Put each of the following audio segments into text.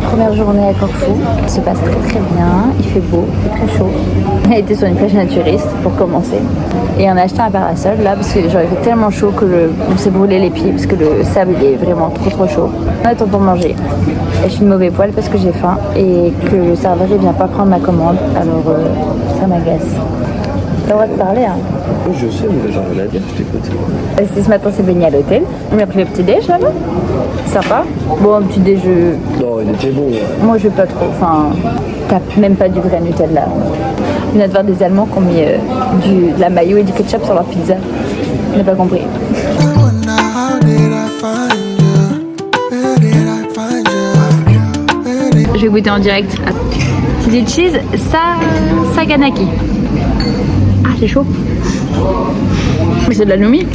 Première journée à Corfou, ça se passe très très bien, il fait beau, il fait très chaud. On a été sur une plage naturiste pour commencer et on a acheté un parasol là parce que genre il fait tellement chaud que on s'est brûlé les pieds parce que le sable il est vraiment trop chaud. On attend pour manger et je suis une mauvaise poil parce que j'ai faim et que le serveur il vient pas prendre ma commande alors ça m'agace. T'as le droit de parler hein. Oui, je sais, mais j'en veux la dire, je t'écoute. Ce matin c'est baigné à l'hôtel, on a pris le petit déj là-bas, sympa. Bon un petit déj, Non, il était bon. Ouais. moi je veux pas trop, enfin t'as même pas du vrai Nutella. On vient de voir des Allemands qui ont mis de la mayo et du ketchup sur leur pizza, on n'a pas compris. Je vais goûter en direct. C'est du cheese saganaki. Ah c'est chaud. Mais c'est de la noumi.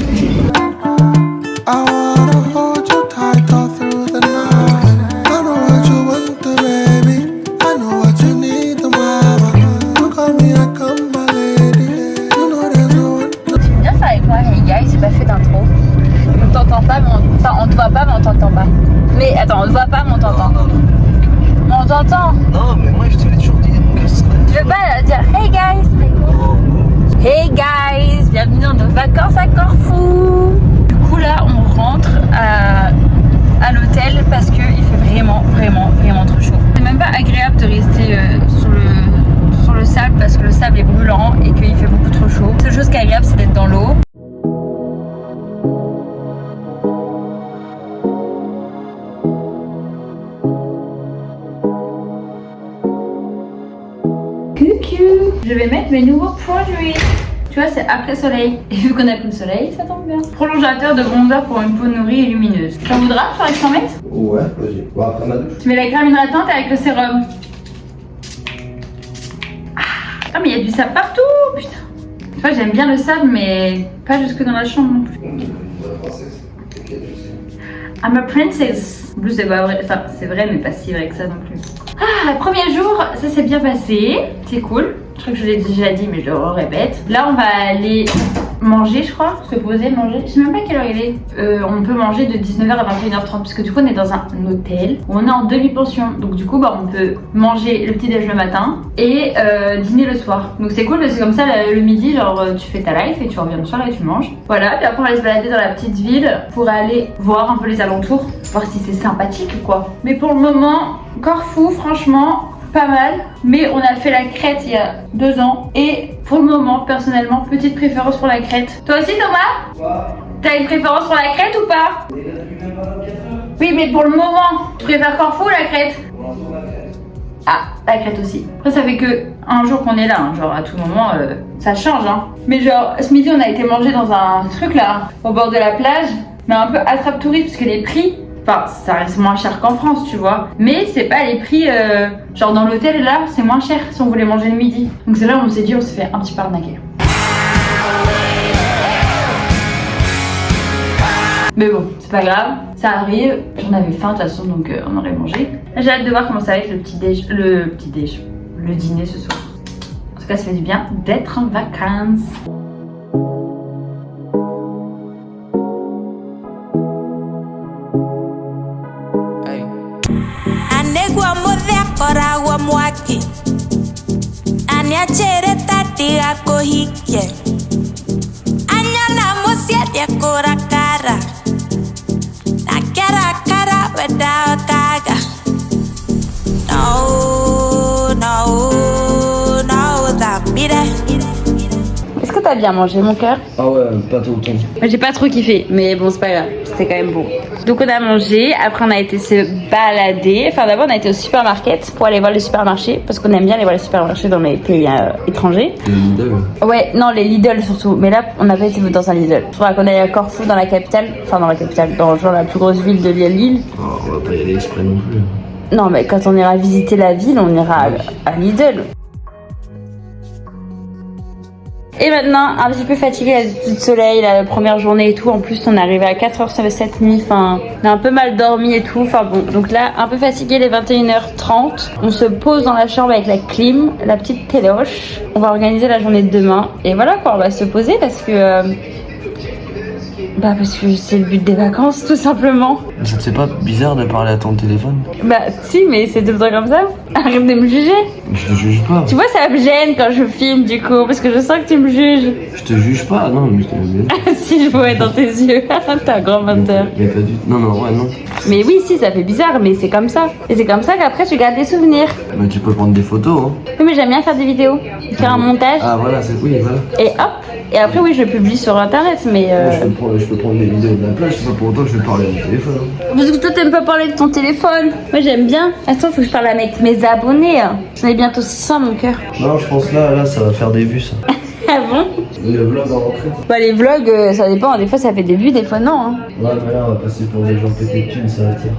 Viens faire avec moi, hey guys, j'ai pas fait d'intro. On t'entend pas, mais on te voit pas, mais on t'entend pas. Mais attends, on te voit pas, mais on t'entend. Mais on t'entend. Non, mais moi je te l'ai toujours dit. Tu veux pas dire hey guys? Hey guys, bienvenue dans nos vacances à Corfou. Du coup là on rentre à l'hôtel parce qu'il fait vraiment trop chaud. C'est même pas agréable de rester sur le sable parce que le sable est brûlant et qu'il fait beaucoup trop chaud. La seule chose qui est agréable c'est d'être dans l'eau. Je vais mettre mes nouveaux produits. Tu vois, c'est après soleil. Et vu qu'on a plus de soleil, ça tombe bien. Prolongateur de bronzer pour une peau nourrie et lumineuse. T'en voudras? Faudrait que je t'en mette? Ouais, vas-y. Bon, après ma douche. Tu mets la crème hydratante avec le sérum. Ah, mais il y a du sable partout, putain. Tu vois, j'aime bien le sable, mais pas jusque dans la chambre non plus. I'm a princess. En plus, c'est pas vrai. Enfin, c'est vrai, mais pas si vrai que ça non plus. Ah, le premier jour, ça s'est bien passé. C'est cool. Je crois que je l'ai déjà dit, mais je le répète. Là, on va aller manger, je crois. Se poser, manger. Je sais même pas quelle heure il est. On peut manger de 19h à 21h30. Parce que du coup, on est dans un hôtel où on est en demi-pension. Donc, du coup, bah, on peut manger le petit-déj le matin et dîner le soir. Donc, c'est cool parce que comme ça, le midi, genre, tu fais ta life et tu reviens le soir et tu manges. Voilà. Puis après, on va aller se balader dans la petite ville pour aller voir un peu les alentours. Voir si c'est sympathique ou quoi. Mais pour le moment, Corfou, franchement, pas mal. Mais on a fait la Crète il y a 2 ans. Et pour le moment, personnellement, petite préférence pour la Crète. Toi aussi, Thomas? Ouais. T'as une préférence pour la Crète ou pas? Oui, mais pour le moment, tu préfères Corfou ou la Crète? Ah, la Crète aussi. Après, ça fait que un jour qu'on est là, hein. Genre à tout moment, ça change. Hein. Mais genre, ce midi, on a été manger dans un truc là, au bord de la plage. Mais un peu attrape-touriste, parce que les prix... Enfin, ça reste moins cher qu'en France, tu vois. Mais c'est pas les prix, genre dans l'hôtel, là, c'est moins cher si on voulait manger le midi. Donc c'est là où on s'est dit, on s'est fait un petit peu arnaquer. Mais bon, c'est pas grave, ça arrive. J'en avais faim de toute façon, donc on aurait mangé. J'ai hâte de voir comment ça va être le dîner ce soir. En tout cas, ça fait du bien d'être en vacances. Koragwo mwaki aniachere tatiga kuhikie anyona musietie kurakara nakerakara without kaga no dambire. Est-ce que t'as bien mangé mon cœur? Ah ouais, pas tout le temps. J'ai pas trop kiffé, mais bon c'est pas grave, c'était quand même beau. Donc on a mangé, après on a été se balader. Enfin d'abord on a été au supermarket pour aller voir les supermarchés, parce qu'on aime bien aller voir les supermarchés dans les pays étrangers. Les Lidl? Ouais, non les Lidl surtout, mais là on n'a pas été dans un Lidl. Il faudra qu'on aille à Corfou dans la capitale, dans genre la plus grosse ville de l'île. Oh, on va pas y aller exprès non plus. Non mais quand on ira visiter la ville, on ira à Lidl. Et maintenant, un petit peu fatigué, la petite soleil, la première journée et tout. En plus, on est arrivé à 4h cette nuit. Enfin, on a un peu mal dormi et tout. Enfin bon, donc là, un peu fatigué, les 21h30. On se pose dans la chambre avec la clim, la petite téloche. On va organiser la journée de demain. Et voilà quoi, on va se poser parce que Bah parce que c'est le but des vacances tout simplement. Ça te fait pas bizarre de parler à ton téléphone? Bah si, mais c'est tout le temps comme ça. Arrête de me juger. Je te juge pas. Tu vois, ça me gêne quand je filme du coup, parce que je sens que tu me juges. Je te juge pas, non, mais je te juge. Si je vois dans tes yeux, t'es un grand menteur. Mais pas du tout. Non, ouais, non. Mais oui, si, ça fait bizarre, mais c'est comme ça. Et c'est comme ça qu'après tu gardes des souvenirs. Mais tu peux prendre des photos, hein. Oui, mais j'aime bien faire des vidéos, faire un montage. Ah voilà, oui, voilà. Et hop. Et après, oui, je le publie sur internet, mais. Moi, je peux prendre des vidéos de la plage, c'est pas pour autant que je vais parler à mon téléphone. Hein. Parce que toi, t'aimes pas parler de ton téléphone. Moi, j'aime bien. Attends, faut que je parle avec mes abonnés. J'en ai bientôt 600, mon cœur. Non, je pense là, ça va faire des vues, ça. Ah bon? Le vlog en rentrée. Bah, les vlogs, ça dépend. Des fois, ça fait des vues, des fois, non. Hein. Ouais, mais là, on va passer pour des gens pétés de thunes, ça va tirer.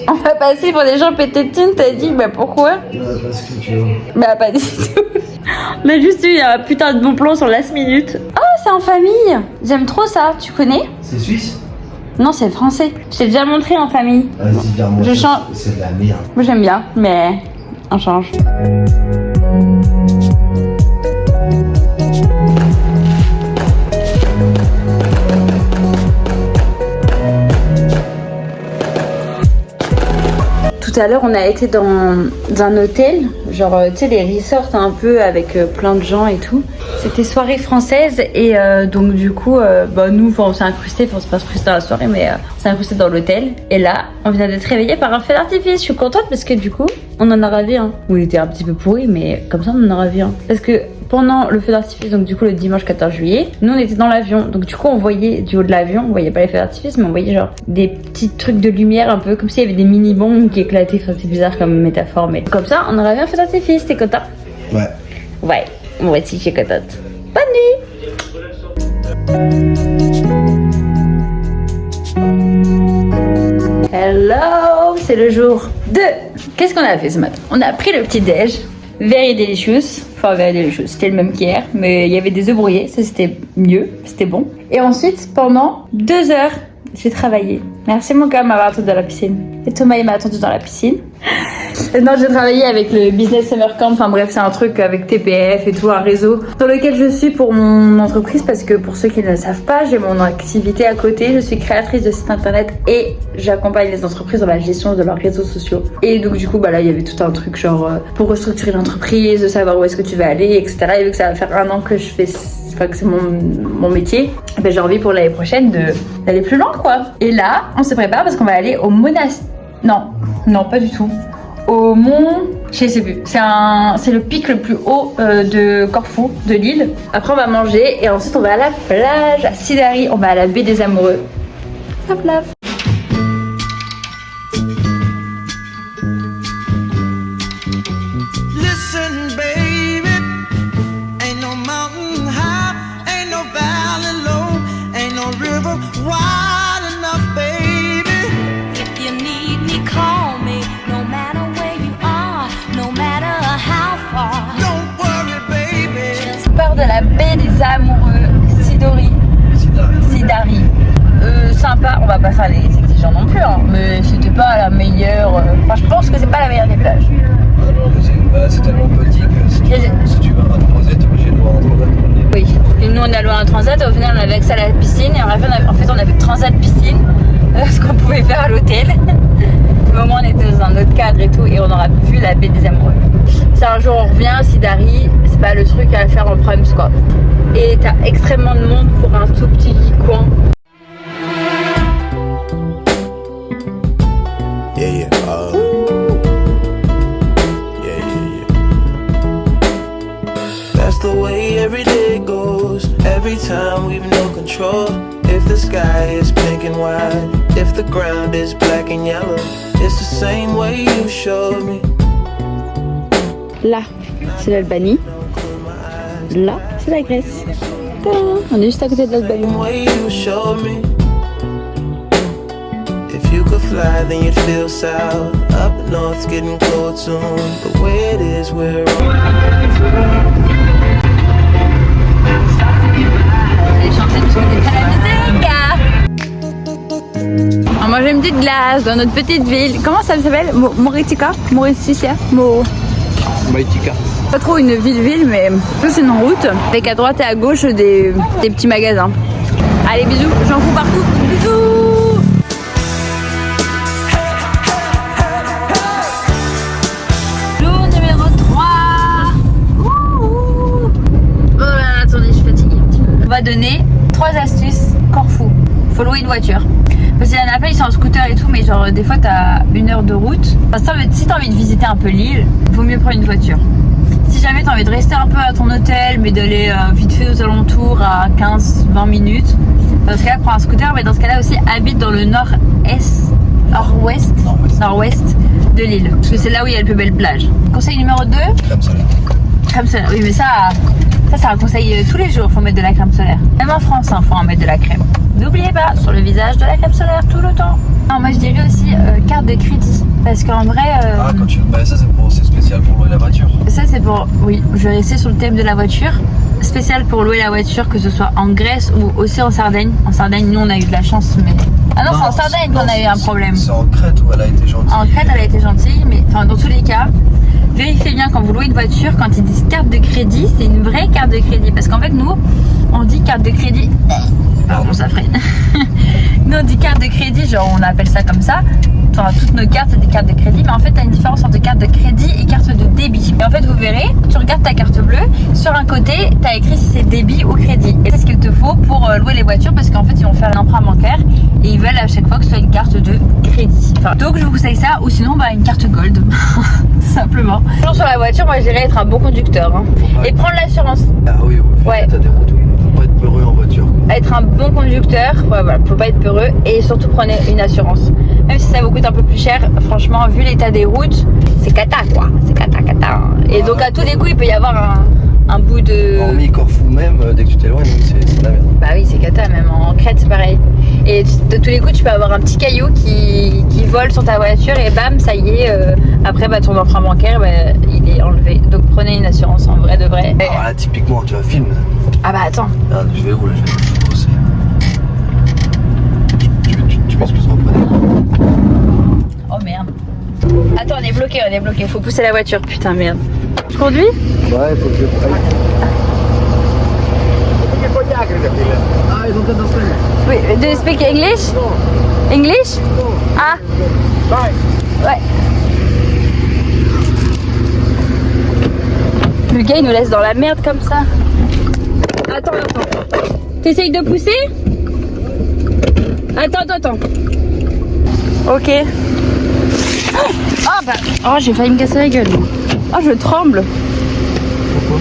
On va passer pour des gens pétés de thunes, t'as dit? Bah, pourquoi? Parce que tu vois. Bah, pas du tout. On a juste eu un putain de bon plan sur last minute. Oh, c'est en famille. J'aime trop ça. Tu connais? C'est suisse? Non, c'est français. Je t'ai déjà montré en famille. Vas-y, viens-moi. Je change. C'est de la merde. Moi, j'aime bien, mais on change. Tout à l'heure, on a été dans un hôtel, genre, tu sais, les resorts un peu avec plein de gens et tout. C'était soirée française et donc du coup, nous, on s'est incrusté, on s'est pas incrusté dans la soirée, mais on s'est incrusté dans l'hôtel. Et là, on vient d'être réveillé par un feu d'artifice. Je suis contente parce que du coup, on en a ravi un. Où il était un petit peu pourri, mais comme ça, on en a ravi un. Parce que pendant le feu d'artifice, donc du coup le dimanche 14 juillet, nous on était dans l'avion, donc du coup on voyait du haut de l'avion, on voyait pas les feux d'artifice, mais on voyait genre des petits trucs de lumière un peu comme s'il y avait des mini bombes qui éclataient, enfin c'est bizarre comme métaphore, mais comme ça on aurait vu un feu d'artifice, t'es content? Ouais. Ouais, moi aussi je suis contente. Bonne nuit. Hello, c'est le jour 2. Qu'est-ce qu'on a fait ce matin? On a pris le petit déj. Very delicious, enfin very delicious, c'était le même qu'hier, mais il y avait des œufs brouillés, ça c'était mieux, c'était bon. Et ensuite, pendant 2 heures, j'ai travaillé. Merci mon cœur de m'avoir attendu dans la piscine. Et Thomas il m'a attendu dans la piscine. Et non, j'ai travaillé avec le Business Summer Camp, enfin bref, c'est un truc avec TPF et tout, un réseau dans lequel je suis pour mon entreprise, parce que pour ceux qui ne le savent pas, j'ai mon activité à côté, je suis créatrice de site internet et j'accompagne les entreprises dans la gestion de leurs réseaux sociaux. Et donc du coup, là, il y avait tout un truc genre pour restructurer l'entreprise, de savoir où est-ce que tu vas aller, etc. Et vu que ça va faire 1 an que je fais, enfin que c'est mon métier, j'ai envie pour l'année prochaine d'aller plus loin, quoi. Et là, on se prépare parce qu'on va aller au monastère. Non, pas du tout. Au mont, je sais plus. C'est le pic le plus haut de Corfou, de l'île. Après, on va manger et ensuite on va à la plage, à Sidari. On va à la baie des Amoureux. Hop là. Listen, baby, ain't no mountain high, ain't no valley low, ain't no river wide enough, baby. If you need me, call me. No matter where you are, no matter how far. Don't worry, baby. On part de la baie des Amoureux, Sidari. Sympa, on va pas faire les exigeants non plus, hein, mais c'était pas la meilleure. Enfin, je pense que c'est pas la meilleure des plages. C'est tellement petit que si tu vas à un transat, t'es obligé de voir un transat. Oui, et nous on a loué un transat et au final on avait accès à la piscine et en fait on avait transat piscine, ce qu'on pouvait faire à l'hôtel. Mais au moins on était dans un autre cadre et tout et on aura vu la baie des Amoureux. Si un jour on revient à Sidari, c'est pas le truc à faire en prime quoi. Et t'as extrêmement de monde pour un tout petit coin. Yeah. That's the way every day goes. Every time we've no control. If the sky is pink and white, if the ground is black and yellow, it's the same way you showed me. Là, c'est l'Albanie. Là, c'est la Grèce. Tadam, on est juste à côté de l'Albanie. Way you showed me. If you could fly, then you'd feel south. Up north's getting cold soon. The way it is, we're on. On mange une petite glace dans notre petite ville. Comment ça s'appelle? Mauritica? Maïtika. Pas trop une ville, mais c'est une route avec à droite et à gauche des petits magasins. Allez, bisous, j'en fous partout. Bisous. Jour numéro 3. Oh là, attendez, je suis fatiguée. On va donner 3 astuces Corfou. Faut louer une voiture. Parce qu'il y en a plein, ils sont en scooter et tout, mais genre des fois t'as 1 heure de route. Enfin, si t'as envie de visiter un peu l'île, vaut mieux prendre une voiture. Si jamais t'as envie de rester un peu à ton hôtel, mais d'aller vite fait aux alentours à 15-20 minutes, dans ce cas-là, prends un scooter, mais dans ce cas-là aussi, habite dans le nord-ouest de l'île. Parce que c'est là où il y a les plus belles plages. Conseil numéro 2. Crème solaire. Crème solaire, oui, mais ça c'est un conseil tous les jours, faut mettre de la crème solaire. Même en France, faut en mettre de la crème. N'oubliez pas, sur le visage, de la crème solaire tout le temps. Non, moi je dirais aussi carte de crédit. Parce qu'en vrai... Ah, quand tu... Bah ça c'est spécial pour louer la voiture. Ça c'est pour... Oui, je vais rester sur le thème de la voiture. Spécial pour louer la voiture, que ce soit en Grèce ou aussi en Sardaigne. En Sardaigne, nous on a eu de la chance, mais... Ah non, c'est en Sardaigne qu'on a eu un problème. C'est en Crète où elle a été gentille. En Crète, elle a été gentille, mais enfin dans tous les cas... Vérifiez bien quand vous louez une voiture, quand ils disent carte de crédit, c'est une vraie carte de crédit. Parce qu'en fait, nous, on dit carte de crédit. Pardon, ça freine. Nous, on dit carte de crédit, genre on appelle ça comme ça. Enfin, toutes nos cartes, c'est des cartes de crédit. Mais en fait, tu as une différence entre carte de crédit et carte de débit. Et en fait, vous verrez, tu regardes ta carte bleue, sur un côté, tu as écrit si c'est débit ou crédit. Et c'est ce qu'il te faut pour louer les voitures parce qu'en fait, ils vont faire un emprunt bancaire et ils veulent à chaque fois que ce soit une carte de crédit. Enfin, donc, je vous conseille ça ou sinon, bah, une carte gold. Tout simplement. Toujours sur la voiture, moi, je dirais être un bon conducteur. Hein. Et prendre l'assurance. Ah oui, Ouais. T'as des routes, oui. Faut pas être peureux en voiture. Être un bon conducteur, ouais, voilà, faut pas être peureux et surtout prenez une assurance. Même si ça vous coûte un peu plus cher, franchement, vu l'état des routes, c'est cata quoi. C'est cata. Et donc à tous les coups, il peut y avoir un bout de... Hormis Corfou même, dès que tu t'éloignes, c'est la merde. Bah oui, c'est cata, même en Crète, c'est pareil. Et de tous les coups, tu peux avoir un petit caillou qui vole sur ta voiture et bam, ça y est, après bah, ton emprunt bancaire, bah, il est enlevé. Donc prenez une assurance en vrai de vrai. Ah là, typiquement, tu vas film. Ah bah attends. Ah, je vais où là? Je vais bosser. Tu m'excuseras, prenez. Oh merde. Attends, on est bloqué. Faut pousser la voiture, putain merde. Je conduis? Ouais, faut que je... Ah, ils ont peut-être dans ce cas. Oui, do you speak English? English? Ah. Ouais. Le gars il nous laisse dans la merde comme ça. Attends. T'essayes de pousser? Attends. Ok. Ah bah. Oh, j'ai failli me casser la gueule. Oh, je tremble. Pourquoi?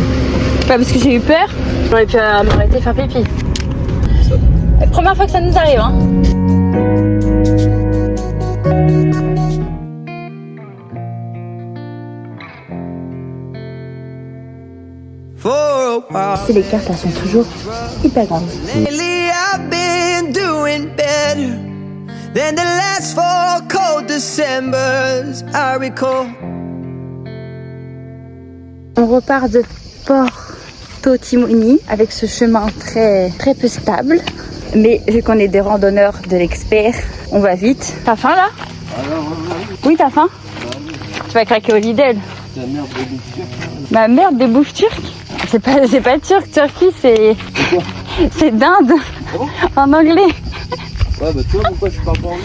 Bah parce que j'ai eu peur. J'aurais pu m'arrêter faire pipi. La première fois que ça nous arrive, hein. Si les cartes elles sont toujours hyper grandes. Lately I've been doing better than the last 4 cold Decembers I recall. On repart de Porto Timoni avec ce chemin très peu stable. Mais vu qu'on est des randonneurs de l'expert, on va vite. T'as faim là? Oui, t'as faim? Tu vas craquer au Lidl. La merde des bouffes turques. Ma merde des bouffes turques? C'est pas turc, Turquie c'est d'Inde. Oh. En anglais. Ouais, bah toi, pourquoi tu parles pas anglais?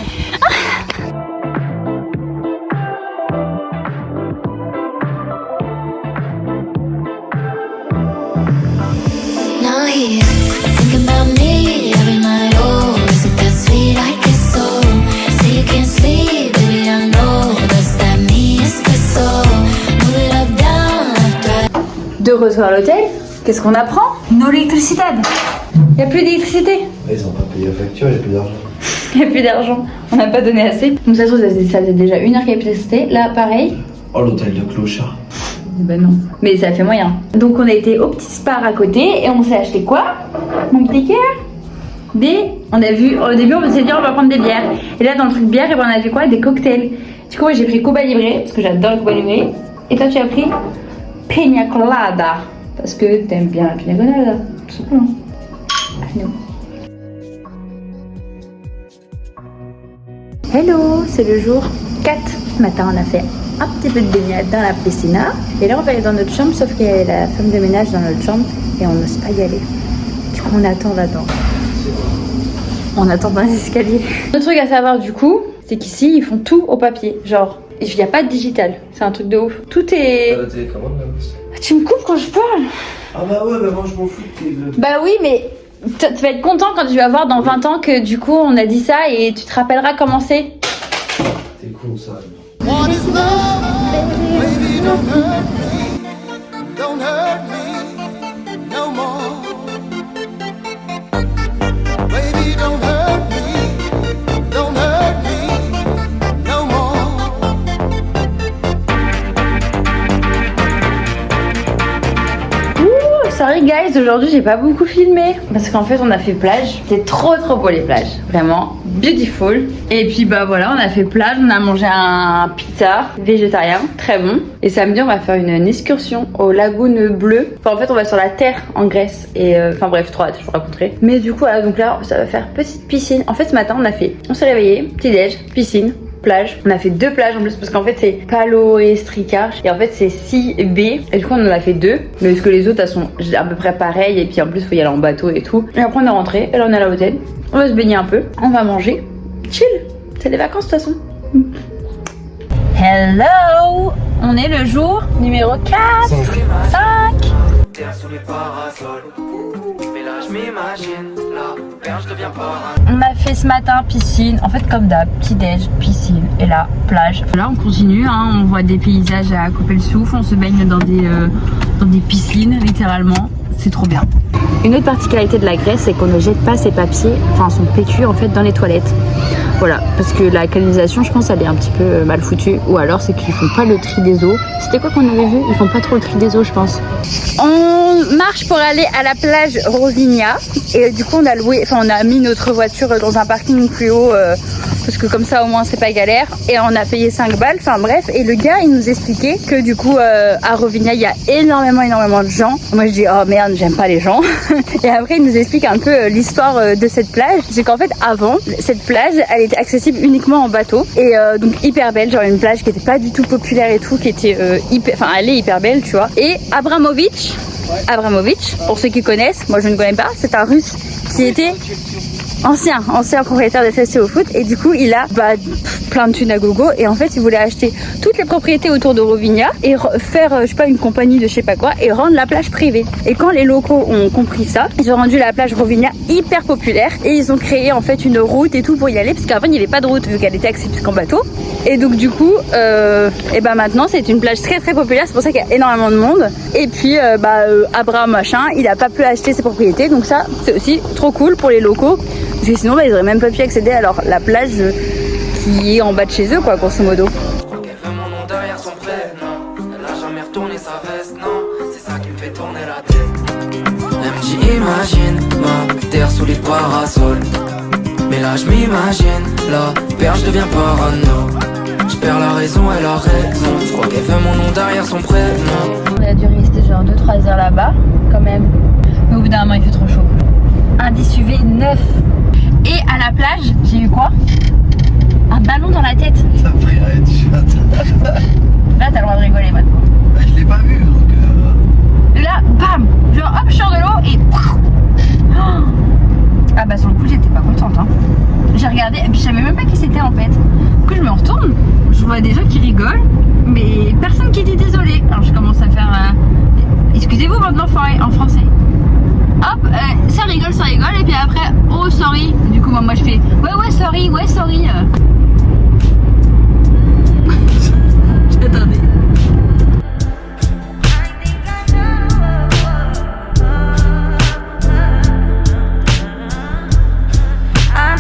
Now here, thinking about me every night. Oh, isn't that sweet? I guess so. Say you can't sleep, baby, I know. Does that mean espresso? Move it up, down, left, right. De retour à l'hôtel, qu'est-ce qu'on apprend? No électricité. Il n'y a plus d'électricité. Ils ont pas payé la facture, il n'y a plus d'argent. Il n'y a plus d'argent. On n'a pas donné assez. Donc ça se trouve, ça faisait déjà 1 heure qu'il y a plus d'électricité. Là, pareil. Oh, l'hôtel de Clochard. Ben non. Mais ça fait moyen. Donc on a été au petit Spar à côté et on s'est acheté quoi? Mon petit cœur? On a vu, au début on s'est dit on va prendre des bières. Et là dans le truc bière, et ben, on a vu quoi? Des cocktails. Du coup moi j'ai pris Cuba Libre, parce que j'adore le Cuba Libre. Et toi tu as pris Pina Colada. Parce que t'aimes bien la Pina Colada. Tout simplement. Nous. Hello, c'est le jour 4. Ce matin on a fait un petit peu de baignade dans la piscine. Et là on va aller dans notre chambre, sauf qu'il y a la femme de ménage dans notre chambre et on n'ose pas y aller. Du coup on attend là-dedans. On attend dans les escaliers. Le truc à savoir du coup, c'est qu'ici ils font tout au papier. Genre, il n'y a pas de digital. C'est un truc de ouf. Tout est. T'as la télécommande là? Tu me coupes quand je parle? Ah bah ouais, bah moi je m'en fous de tes. Bah oui, mais tu vas être content quand tu vas voir dans 20 ans que du coup on a dit ça et tu te rappelleras comment c'est. T'es con ça. What is love? Baby, don't hurt me. Don't hurt me no more. Baby, don't hurt me. Don't hurt me no more. Ouh, sorry guys, aujourd'hui j'ai pas beaucoup filmé parce qu'en fait on a fait plage. C'était trop beau les plages, vraiment beautiful. Et puis bah voilà, on a fait plage, on a mangé un pizza végétarien, très bon. Et samedi on va faire une excursion aux lagunes bleues. Enfin en fait on va sur la terre en Grèce et enfin bref, trop hâte, je vous raconterai. Mais du coup voilà, donc là ça va faire petite piscine. En fait ce matin on s'est réveillé, petit déj, piscine, plage. On a fait 2 plages en plus parce qu'en fait c'est Palo et Strica et en fait c'est 6B et du coup on en a fait 2 mais parce que les autres elles sont à peu près pareilles et puis en plus faut y aller en bateau et tout. Et après on est rentré et là on est à l'hôtel, on va se baigner un peu, on va manger, chill, c'est les vacances de toute façon. Hello, on est le jour numéro 4, 5. Terre sous les parasols. Mais là je m'imagine, la perche devient parano. On a fait ce matin piscine, en fait comme d'hab, petit déj, piscine et là plage. Là on continue, hein, on voit des paysages à couper le souffle, on se baigne dans des piscines littéralement, c'est trop bien. Une autre particularité de la Grèce, c'est qu'on ne jette pas ses papiers, enfin son PQ en fait dans les toilettes. Voilà, parce que la canalisation, je pense, elle est un petit peu mal foutue. Ou alors, c'est qu'ils font pas le tri des eaux. C'était quoi qu'on avait vu? Ils font pas trop le tri des eaux, je pense. On marche pour aller à la plage Rovinia. Et du coup, on a mis notre voiture dans un parking plus haut. Parce que comme ça, au moins, c'est pas galère. Et on a payé 5 balles. Enfin bref, et le gars, il nous expliquait que du coup, à Rovinia, il y a énormément de gens. Moi, je dis, oh merde, j'aime pas les gens. Et après, il nous explique un peu l'histoire de cette plage. C'est qu'en fait, avant, cette plage, elle était accessible uniquement en bateau. Et donc, hyper belle. Genre une plage qui était pas du tout populaire et tout, qui était elle est hyper belle, tu vois. Et Abramovich, pour ceux qui connaissent, moi je ne connais pas, c'est un Russe qui était ancien propriétaire de FC au foot et du coup il a plein de thunes à gogo et en fait il voulait acheter toutes les propriétés autour de Rovinia et faire je sais pas une compagnie de je sais pas quoi et rendre la plage privée. Et quand les locaux ont compris ça, ils ont rendu la plage Rovinia hyper populaire et ils ont créé en fait une route et tout pour y aller parce qu'avant il n'y avait pas de route vu qu'elle était accessible qu'en bateau. Et donc du coup et maintenant c'est une plage très populaire, c'est pour ça qu'il y a énormément de monde. Et puis Abraham machin, il a pas pu acheter ses propriétés, donc ça c'est aussi trop cool pour les locaux parce que sinon ils auraient même pas pu accéder à la plage qui est en bas de chez eux quoi, grosso modo. Elle veut mon nom derrière son prénom. Elle a jamais retourné sa veste, non. C'est ça qui me fait tourner la tête. Elle me dit imagine ma terre sous les parasols. Mais là je m'imagine, la perche devient parano. Je perds la raison, elle a raison. Je crois qu'elle veut mon nom derrière son prénom. On a dû rester genre 2-3 heures là-bas, quand même. Mais au bout d'un moment, il fait trop chaud. Indice UV 9. Et à la plage, j'ai eu quoi? Un ballon dans la tête. T'as pris un headshot. Là, t'as le droit de rigoler maintenant. Bah, je l'ai pas vu donc. Là, bam! Genre hop, je sors de l'eau et. Oh. Ah bah sur le coup, j'étais pas contente. Hein. J'ai regardé et puis je savais même pas qui c'était en fait. Du coup, je me retourne, je vois des gens qui rigolent, mais personne qui dit désolé. Alors je commence à faire. Excusez-vous votre enfoiré en français. Hop, ça rigole et puis après, oh sorry. Du coup, moi je fais ouais sorry. J'attendais.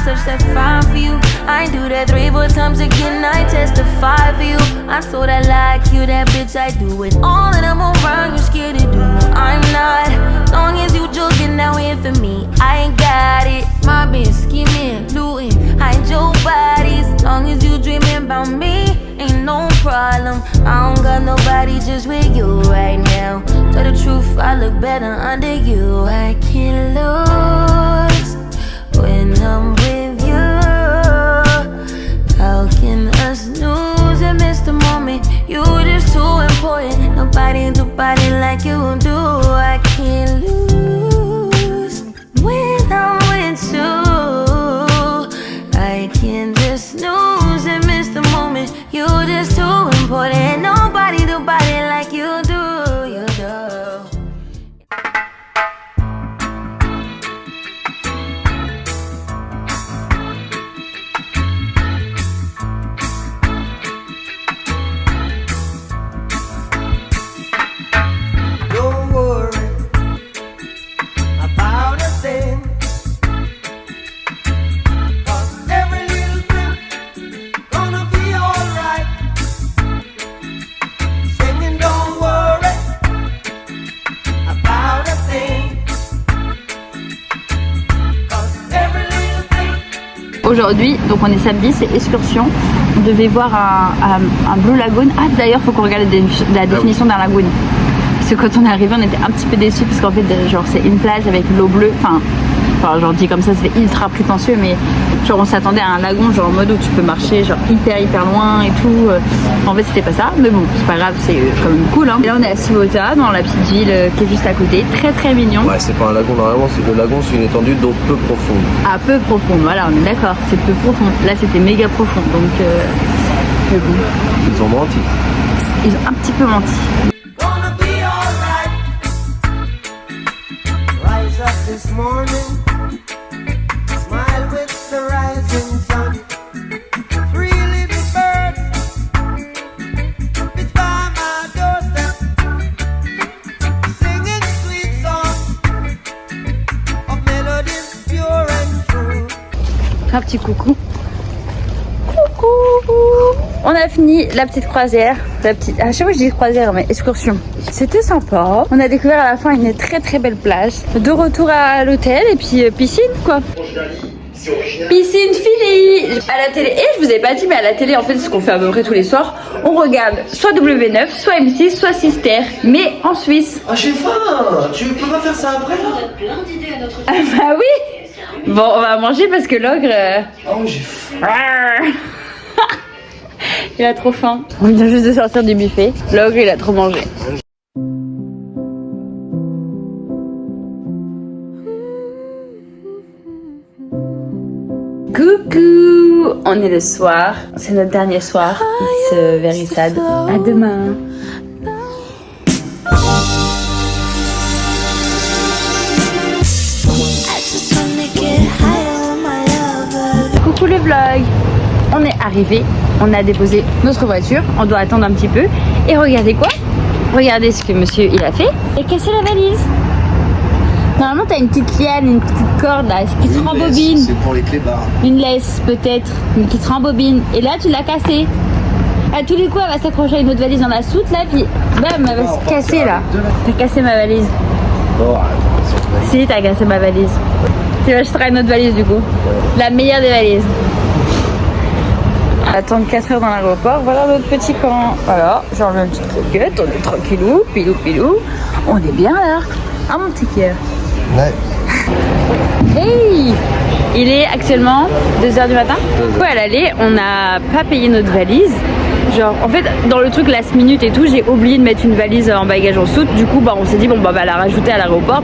Touch that fine for you. I do that 3-4 times again. I testify for you. I told I like you, that bitch. I do it all and I'm around. You scared to do. I'm not. Long as you joking now in for me, I ain't got it. My bitch scheming, looting, hide your bodies. Long as you dreaming about me, ain't no problem. I don't got nobody just with you right now. Tell the truth, I look better under you. I can't lose when I'm with you. How can us lose and miss the moment? You just too important. Nobody do body like you do. I can't lose when I'm with you. aujourd'hui, donc on est samedi, c'est excursion. On devait voir un Blue Lagoon. Ah d'ailleurs, faut qu'on regarde la définition d'un lagoon. Parce que quand on est arrivé, on était un petit peu déçus parce qu'en fait, genre c'est une plage avec l'eau bleue. Enfin, genre dit comme ça fait ultra prétentieux, mais genre on s'attendait à un lagon, genre en mode où tu peux marcher genre hyper loin et tout. En fait, c'était pas ça, mais bon, c'est pas grave, c'est quand même cool. Hein. Et là, on est à Sivota, dans la petite ville qui est juste à côté, très mignon. Ouais, c'est pas un lagon, normalement, le lagon, c'est une étendue d'eau peu profonde. Ah, peu profonde, voilà, on est d'accord, c'est peu profond. Là, c'était méga profond, donc. Mais bon. Ils ont menti. Ils ont un petit peu menti. Wanna be alright. Rise up this morning. Smile with the rising sun. Three little birds. It's by my doorstep. Singing sweet songs of melodies pure and true. Un petit coucou. Coucou. On a fini la petite croisière. À chaque fois je dis croisière, mais excursion. C'était sympa. On a découvert à la fin une très belle plage. De retour à l'hôtel et puis piscine quoi. Piscine finie à la télé. Et je vous ai pas dit, mais à la télé en fait ce qu'on fait à peu près tous les soirs, on regarde soit W9, soit M6, soit Sister, mais en Suisse. Ah, j'ai faim. Tu peux pas faire ça après là? Ah bah oui. Bon, on va manger parce que l'ogre... Oh, j'ai faim. Il a trop faim. On vient juste de sortir du buffet. L'ogre, il a trop mangé. Coucou. On est le soir. C'est notre dernier soir. It's very sad. À demain. Coucou le vlog. On est arrivé, on a déposé notre voiture, on doit attendre un petit peu. Et regardez quoi? Regardez ce que monsieur il a fait. Il a cassé la valise. Normalement t'as une petite liane, une petite corde là, qui se rembobine. C'est pour les clébards. Une laisse peut-être, mais qui se rembobine. Et là tu l'as cassée. À tous les coups elle va s'accrocher à une autre valise dans la soute là, puis bam, elle va se casser là. T'as cassé ma valise. Oh, arrête. Si, t'as cassé ma valise. Tu achèteras une autre valise du coup. La meilleure des valises. Attendre 4 heures dans l'aéroport, voilà notre petit camp. Voilà, j'ai enlevé une petite croquette, on est tranquillou, pilou. On est bien là. Ah mon petit cœur. Ouais. Hey! Il est actuellement 2h du matin. Du coup à l'aller, on n'a pas payé notre valise. Genre en fait dans le truc last minute et tout, j'ai oublié de mettre une valise en bagage en soute. Du coup bah on s'est dit bon bah on va la rajouter à l'aéroport.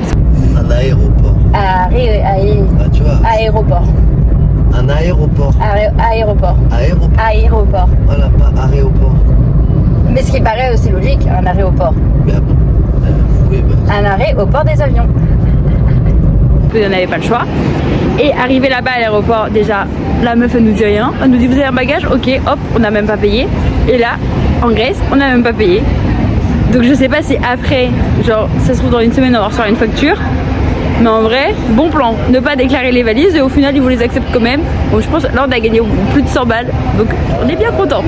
Un aéroport. Ah tu vois. Aéroport. Un aéroport. Aéroport. Aéroport. Aéroport. Voilà, pas aéroport. Mais ce qui paraît aussi logique, un aéroport. Mais bon. Oui, bah. Un arrêt au port des avions. On n'avait pas le choix. Et arrivé là-bas à l'aéroport, déjà, la meuf elle nous dit rien. Elle nous dit vous avez un bagage? Ok, hop, on n'a même pas payé. Et là, en Grèce, on n'a même pas payé. Donc je sais pas si après, genre, ça se trouve dans une semaine on va recevoir une facture. Mais en vrai, bon plan, ne pas déclarer les valises et au final ils vous les acceptent quand même. Bon je pense là on a gagné plus de 100 balles, donc on est bien content.